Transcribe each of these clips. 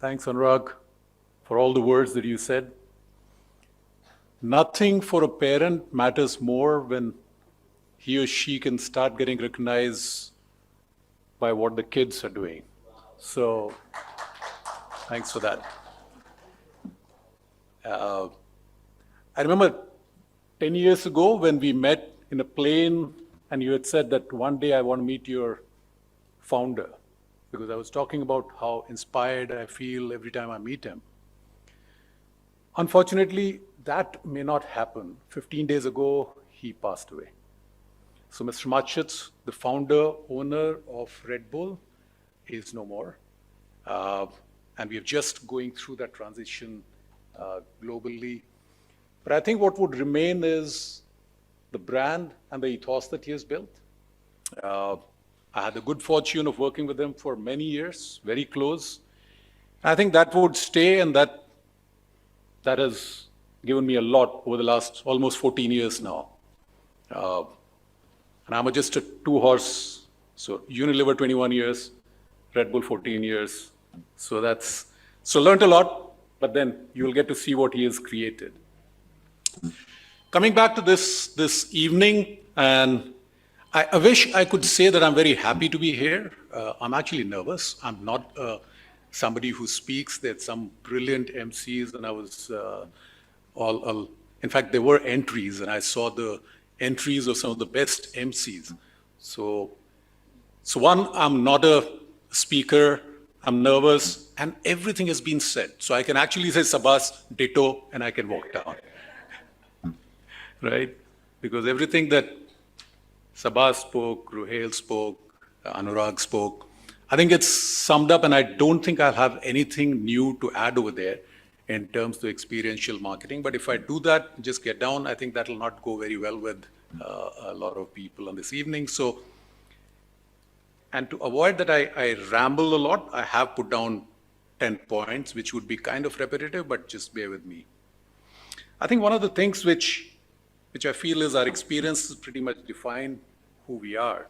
Thanks, Anurag, for all the words that you said. Nothing for a parent matters more when he or she can start getting recognized by what the kids are doing. So, thanks for that. I remember 10 years ago when we met in a plane and you had said that one day I want to meet your founder, because I was talking about how inspired I feel every time I meet him. Unfortunately, that may not happen. 15 days ago, he passed away. So Mr. Machitz, the founder, owner of Red Bull, is no more. And we are just going through that transition globally. But I think what would remain is the brand and the ethos that he has built. I had the good fortune of working with him for many years, very close. I think that would stay, and that has given me a lot over the last almost 14 years now. And I'm just a two-horse, so Unilever 21 years, Red Bull 14 years. So learned a lot, but then you'll get to see what he has created. Coming back to this evening, and I wish I could say that I'm very happy to be here. I'm actually nervous. I'm not somebody who speaks. There's some brilliant MCs, and I was in fact, there were entries, and I saw the entries of some of the best MCs. So one, I'm not a speaker. I'm nervous, and everything has been said. So I can actually say Sabas, ditto, and I can walk down. Right? Because everything that Sabas spoke, Ruhail spoke, Anurag spoke, I think it's summed up, and I don't think I'll have anything new to add over there in terms of experiential marketing. But if I do that, just get down, I think that'll not go very well with a lot of people on this evening. So, and to avoid that I ramble a lot, I have put down 10 points, which would be kind of repetitive, but just bear with me. I think one of the things which I feel is our experiences pretty much define who we are.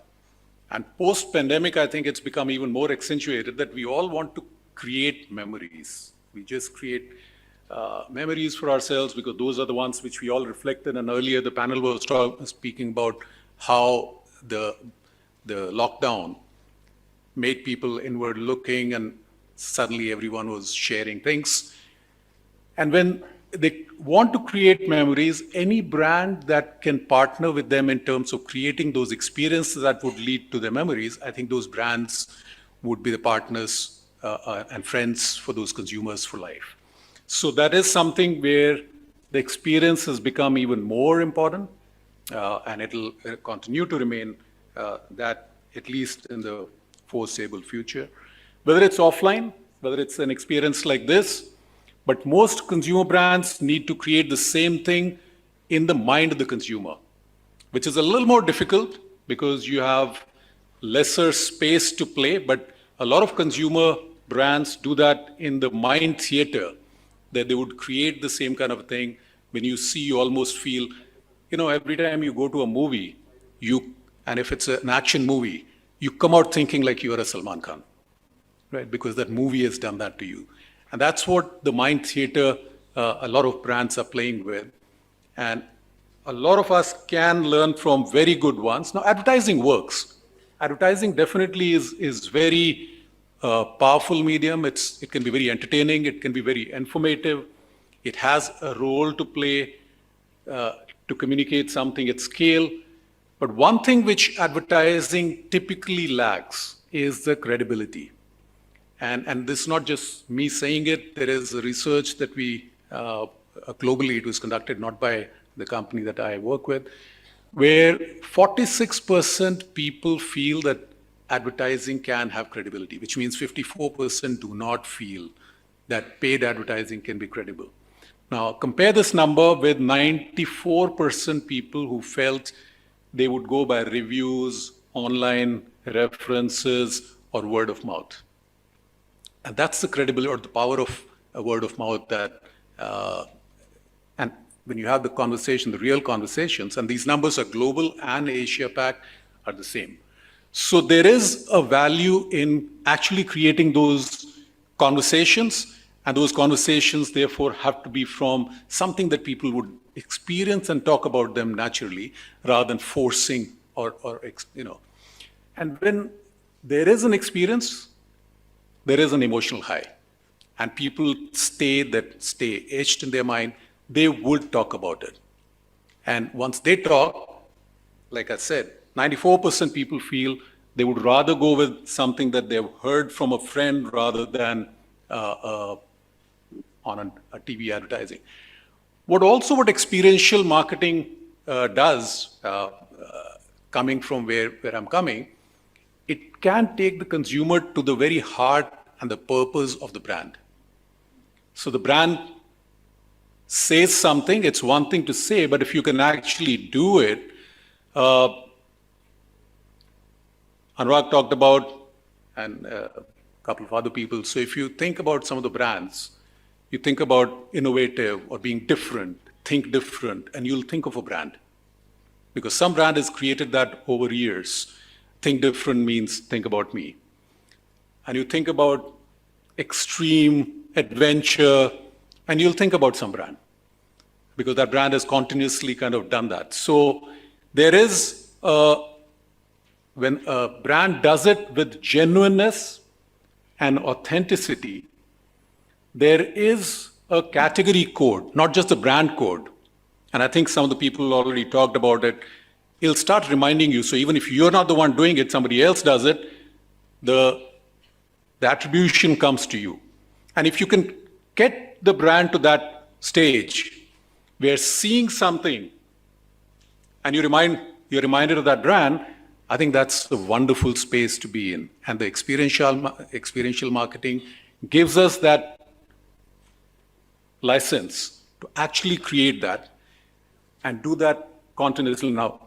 And post-pandemic, I think it's become even more accentuated that we all want to create memories. We just create memories for ourselves because those are the ones which we all reflected. And earlier the panel was speaking about how the lockdown made people inward looking, and suddenly everyone was sharing things. And when they want to create memories, any brand that can partner with them in terms of creating those experiences that would lead to their memories, I think those brands would be the partners and friends for those consumers for life. So that is something where the experience has become even more important, and it'll continue to remain that, at least in the foreseeable future. Whether it's offline, whether it's an experience like this, but most consumer brands need to create the same thing in the mind of the consumer, which is a little more difficult because you have lesser space to play, but a lot of consumer brands do that in the mind theater, that they would create the same kind of thing. When you see, you almost feel, every time you go to a movie, and if it's an action movie, you come out thinking like you are a Salman Khan, right? Because that movie has done that to you. And that's what the mind theater a lot of brands are playing with. And a lot of us can learn from very good ones. Now, advertising works. Advertising definitely is very powerful medium. It can be very entertaining. It can be very informative. It has a role to play to communicate something at scale. But one thing which advertising typically lacks is the credibility. And this is not just me saying it. There is a research that we, globally it was conducted, not by the company that I work with, where 46% people feel that advertising can have credibility, which means 54% do not feel that paid advertising can be credible. Now, compare this number with 94% people who felt they would go by reviews, online references, or word of mouth. And that's the credibility or the power of a word of mouth that, and when you have the conversation, the real conversations, and these numbers are global and Asia Pac are the same. So there is a value in actually creating those conversations, and those conversations therefore have to be from something that people would experience and talk about them naturally rather than forcing or and when there is an experience, there is an emotional high, and people stay etched in their mind. They would talk about it, and once they talk, like I said, 94% people feel they would rather go with something that they've heard from a friend rather than on a TV advertising. What experiential marketing does, coming from where I'm coming, it can take the consumer to the very heart and the purpose of the brand. So the brand says something, it's one thing to say, but if you can actually do it, Anurag talked about, and a couple of other people. So if you think about some of the brands, you think about innovative or being different, think different, and you'll think of a brand. Because some brand has created that over years. Think different means think about me. And you think about extreme adventure, and you'll think about some brand. Because that brand has continuously kind of done that. So there is when a brand does it with genuineness and authenticity, there is a category code, not just a brand code. And I think some of the people already talked about it. It'll start reminding you. So even if you're not the one doing it, somebody else does it, the attribution comes to you. And if you can get the brand to that stage where seeing something and you're reminded of that brand, I think that's a wonderful space to be in. And the experiential marketing gives us that license to actually create that and do that continuously. Now,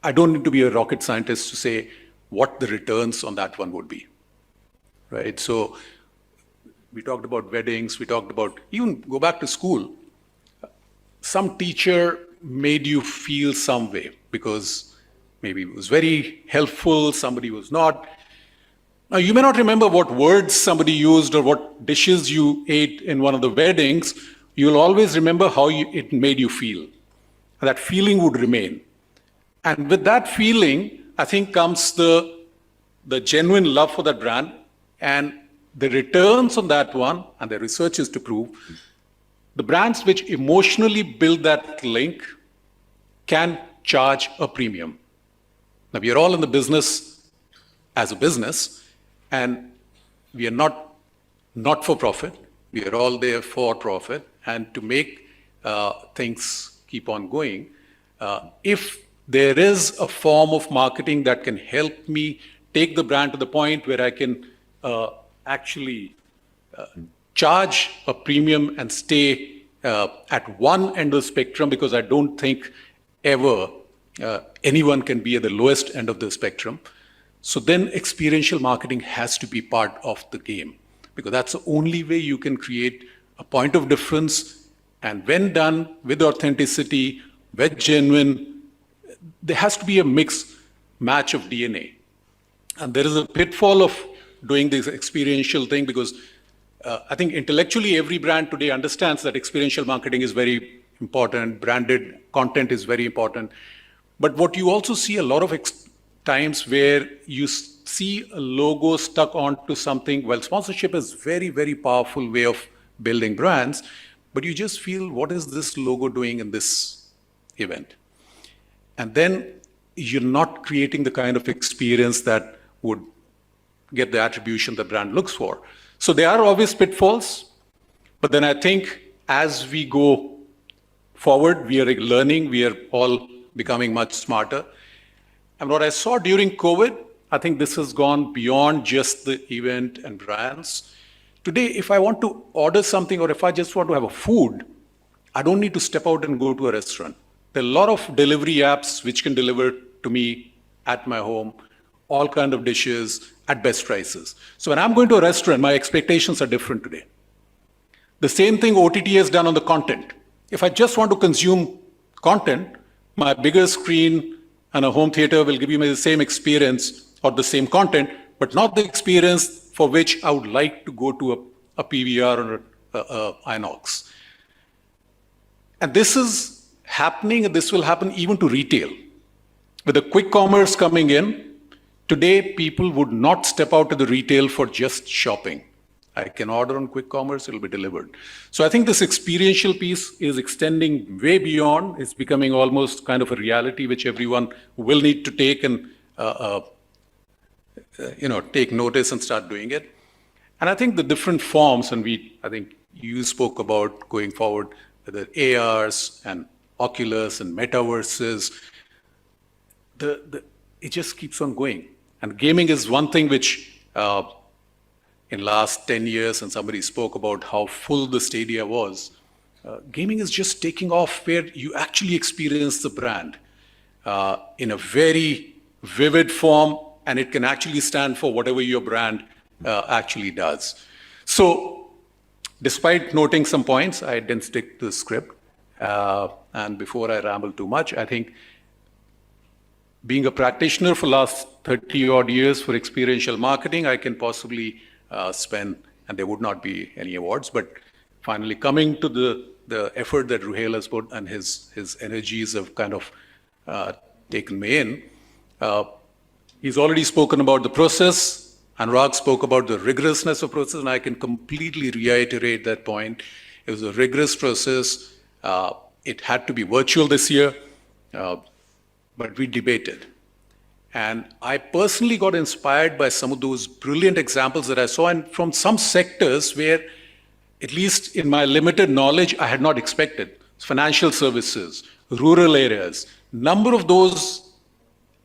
I don't need to be a rocket scientist to say what the returns on that one would be, right? So we talked about weddings, we talked about, even go back to school, some teacher made you feel some way because maybe it was very helpful, somebody was not. Now, you may not remember what words somebody used or what dishes you ate in one of the weddings. You'll always remember how it made you feel. And that feeling would remain. And with that feeling, I think comes the genuine love for that brand, and the returns on that one, and the research is to prove, the brands which emotionally build that link can charge a premium. Now, we are all in the business as a business, and we are not for profit. We are all there for profit, and to make things keep on going. If there is a form of marketing that can help me take the brand to the point where I can actually charge a premium and stay at one end of the spectrum, because I don't think ever anyone can be at the lowest end of the spectrum. So then experiential marketing has to be part of the game, because that's the only way you can create a point of difference. And when done with authenticity, with genuine, there has to be a mix match of DNA. And there is a pitfall of doing this experiential thing, because I think intellectually every brand today understands that experiential marketing is very important, branded content is very important. But what you also see a lot of times where you see a logo stuck onto something, well, sponsorship is very, very powerful way of building brands, but you just feel, what is this logo doing in this event? And then you're not creating the kind of experience that would get the attribution the brand looks for. So there are obvious pitfalls, but then I think as we go forward, we are learning, we are all becoming much smarter. And what I saw during COVID, I think this has gone beyond just the event and brands. Today, if I want to order something or if I just want to have a food, I don't need to step out and go to a restaurant. There are a lot of delivery apps which can deliver to me at my home, all kind of dishes at best prices. So when I'm going to a restaurant, my expectations are different today. The same thing OTT has done on the content. If I just want to consume content, my bigger screen and a home theater will give you the same experience or the same content, but not the experience for which I would like to go to a PVR or a Inox. And this is happening, and this will happen even to retail. With the quick commerce coming in, today people would not step out to the retail for just shopping. I can order on quick commerce, it'll be delivered. So I think this experiential piece is extending way beyond. It's becoming almost kind of a reality which everyone will need to take and take notice and start doing it. And I think the different forms, and I think you spoke about going forward, whether ARs and Oculus and metaverses, it just keeps on going. And gaming is one thing which in last 10 years, and somebody spoke about how full the stadia was, gaming is just taking off where you actually experience the brand in a very vivid form, and it can actually stand for whatever your brand actually does. So despite noting some points, I didn't stick to the script. And before I ramble too much, I think being a practitioner for last 30 odd years for experiential marketing, I can possibly spend, and there would not be any awards, but finally coming to the effort that Ruhail has put and his energies have kind of taken me in. He's already spoken about the process. Anurag spoke about the rigorousness of process, and I can completely reiterate that point. It was a rigorous process. It had to be virtual this year, but we debated. And I personally got inspired by some of those brilliant examples that I saw, and from some sectors where, at least in my limited knowledge, I had not expected. Financial services, rural areas, number of those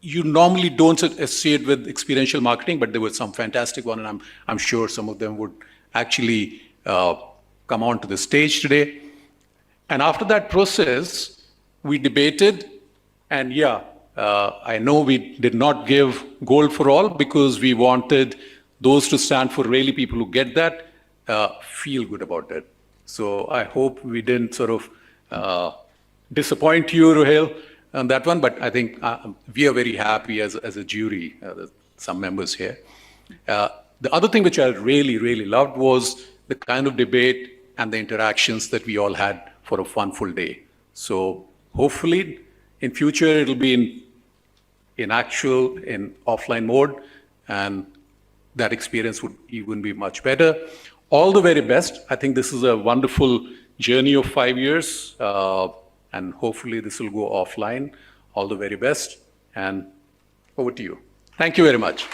you normally don't associate with experiential marketing, but there were some fantastic ones, and I'm sure some of them would actually come onto the stage today. And after that process, we debated, and I know we did not give gold for all because we wanted those to stand for really people who get that, feel good about it. So I hope we didn't sort of disappoint you, Ruhail, on that one, but I think we are very happy as a jury, some members here. The other thing which I really, really loved was the kind of debate and the interactions that we all had for a fun full day. So hopefully in future it'll be in offline mode, and that experience would even be much better. All the very best. I think this is a wonderful journey of 5 years, and hopefully this will go offline. All the very best, and over to you. Thank you very much.